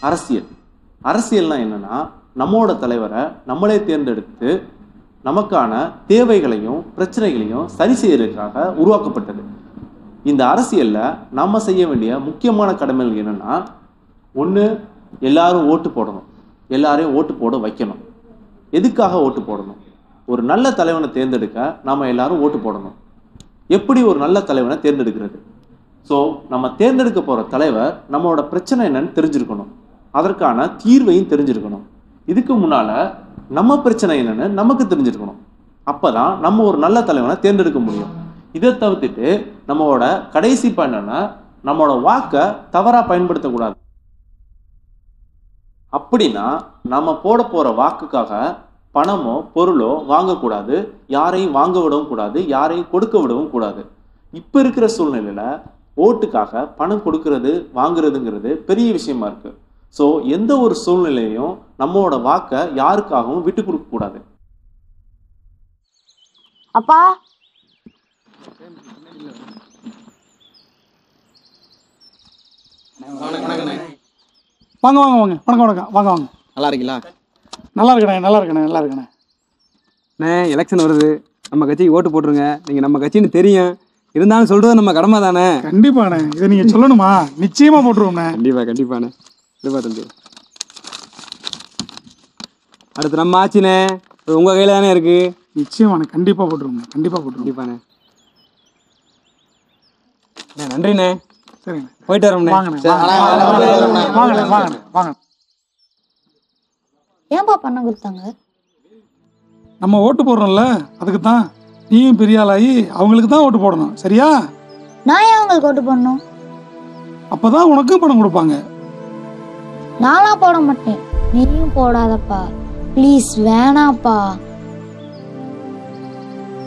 அரசியல். அரசியல்னா என்னன்னா, நம்மோட தலைவரை நம்மளே தேர்ந்தெடுத்து நமக்கான தேவைகளையும் பிரச்சனைகளையும் சரி செய்யறதுக்காக உருவாக்கப்பட்டது. இந்த அரசியல்ல நம்ம செய்ய வேண்டிய முக்கியமான கடமைகள் என்னன்னா, ஒன்று எல்லாரும் ஓட்டு போடணும், எல்லாரையும் ஓட்டு போட வைக்கணும். எதுக்காக ஓட்டு போடணும்? ஒரு நல்ல தலைவனை தேர்ந்தெடுக்க நாம எல்லாரும் ஓட்டு போடணும். எப்படி ஒரு நல்ல தலைவனை தேர்ந்தெடுக்கிறது? ஸோ நம்ம தேர்ந்தெடுக்க போற தலைவர் நம்மளோட பிரச்சனை என்னன்னு தெரிஞ்சிருக்கணும், அதற்கான தீர்வையும் தெரிஞ்சிருக்கணும். இதுக்கு முன்னால நம்ம பிரச்சனை என்னன்னு நமக்கு தெரிஞ்சிருக்கணும். அப்பதான் நம்ம ஒரு நல்ல தலைவனை தேர்ந்தெடுக்க முடியும். இதை தவிர்த்துட்டு நம்மளோட கடைசி என்னன்னா, நம்மளோட வாக்கை தவறா பயன்படுத்தக்கூடாது. அப்படின்னா நம்ம போட போற வாக்குக்காக பணமோ பொருளோ வாங்கக்கூடாது, யாரையும் வாங்க விடவும் கூடாது, யாரையும் கொடுக்க விடவும் கூடாது. இப்ப இருக்கிற சூழ்நிலையில ஓட்டுக்காக பணம் கொடுக்கறது வாங்குறதுங்கிறது பெரிய விஷயமா இருக்கு. ஸோ எந்த ஒரு சூழ்நிலையும் நம்மளோட வாக்கை யாருக்காகவும் விட்டு கொடுக்க கூடாது. அப்பா, வாங்க வாங்க வாங்க, வணக்கம் வணக்கம், வாங்க வாங்க. நல்லா இருக்கீங்களா? நல்லா இருக்கண்ணே, நல்லா இருக்கண்ணே, நல்லா இருக்கண்ணே. அண்ணே, எலெக்ஷன் வருது, நம்ம கட்சிக்கு ஓட்டு போட்டுருங்க. நீங்கள் நம்ம கட்சின்னு தெரியும், இருந்தாலும் சொல்கிறது நம்ம கடமை தானே. கண்டிப்பாண்ணே, இதை நீங்கள் சொல்லணுமா? நிச்சயமாக போட்டுருவோம்ண்ணே. கண்டிப்பாண்ணே. கண்டிப்பாக தம்பி. அடுத்து நம்ம ஆச்சுண்ணே, உங்கள் கையில் தானே இருக்குது. நிச்சயமாண்ணே, கண்டிப்பாக போட்டுருவோம்ண்ணே, கண்டிப்பாக போட்டுருவோம். கண்டிப்பாண்ணே. நன்றிண்ணே. சரிண்ணே, போயிட்டு வரோம்ண்ணே. வாங்கண்ணே, வாங்கண்ணே, வாங்கண்ணே, வாங்க. ஏன்பா பணம் கொடுத்தாங்க? நம்ம ஓட்டு போடுறோம்ல, அதுக்கு தான். நீயும் பெரிய ஆளாகி அவங்களுக்கு தான் ஓட்டு போடணும், சரியா? நான் ஏன் உங்களுக்கு ஓட்டு போடணும்? அப்பதான் உனக்கும் பணம் கொடுப்பாங்க. நான்லாம் போட மாட்டேன். நீயும் போடாதப்பா ப்ளீஸ், வேணாப்பா.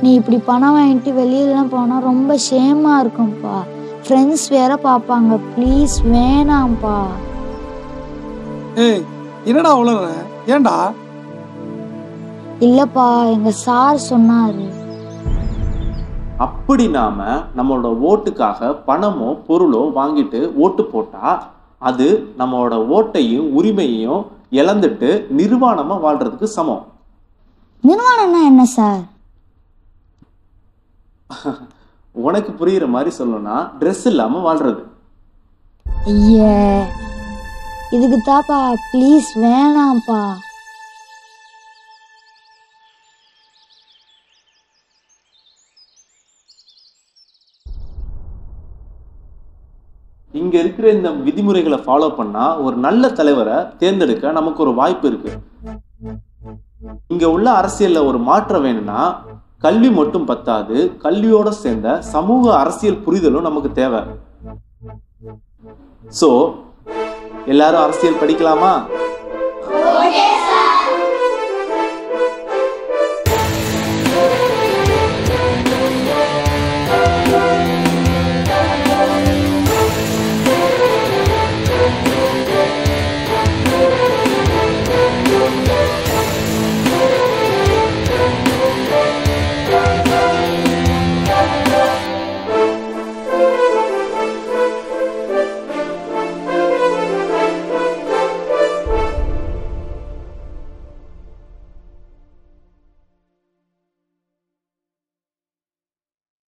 நீ இப்படி பணம் வாங்கிட்டு வெளியிலாம் போனா ரொம்ப ஷேமா இருக்கும்ப்பா, ஃப்ரெண்ட்ஸ் வேற பார்ப்பாங்க. ப்ளீஸ் வேணாம்ப்பா. ஏய், என்னடா உளற? ஏன்டா? இல்லப்பா, எங்க சார் சொன்னாரு. அப்படி நாம நம்மளோட ஓட்டுக்காக பணமோ பொருளோ வாங்கிட்டு ஓட்டு போட்டா அது நம்மளோட ஓட்டையும் உரிமையையும் இழந்துட்டு நிர்வாணமா வாழ்றதுக்கு சமம். நிர்வாணம்னா என்ன சார்? உனக்கு புரியுற மாதிரி சொல்லணும்னா ட்ரெஸ் இல்லாம வாழ்றது. ஐயே, இதுக்கு தாப்பா ப்ளீஸ் வேணாம்ப்பா. இங்க இருக்கிற இந்த விதிமுறைகளை ஃபாலோ பண்ணா ஒரு நல்ல தலைவரை தேர்ந்தெடுக்க நமக்கு ஒரு வாய்ப்பு இருக்கு. இங்க உள்ள அரசியல்ல ஒரு மாற்றம் வேணும்னா கல்வி மட்டும் பத்தாது, கல்வியோட சேர்ந்த சமூக அரசியல் புரிதலும் நமக்கு தேவை. சோ எல்லாரும் அரசியல் படிக்கலாமா?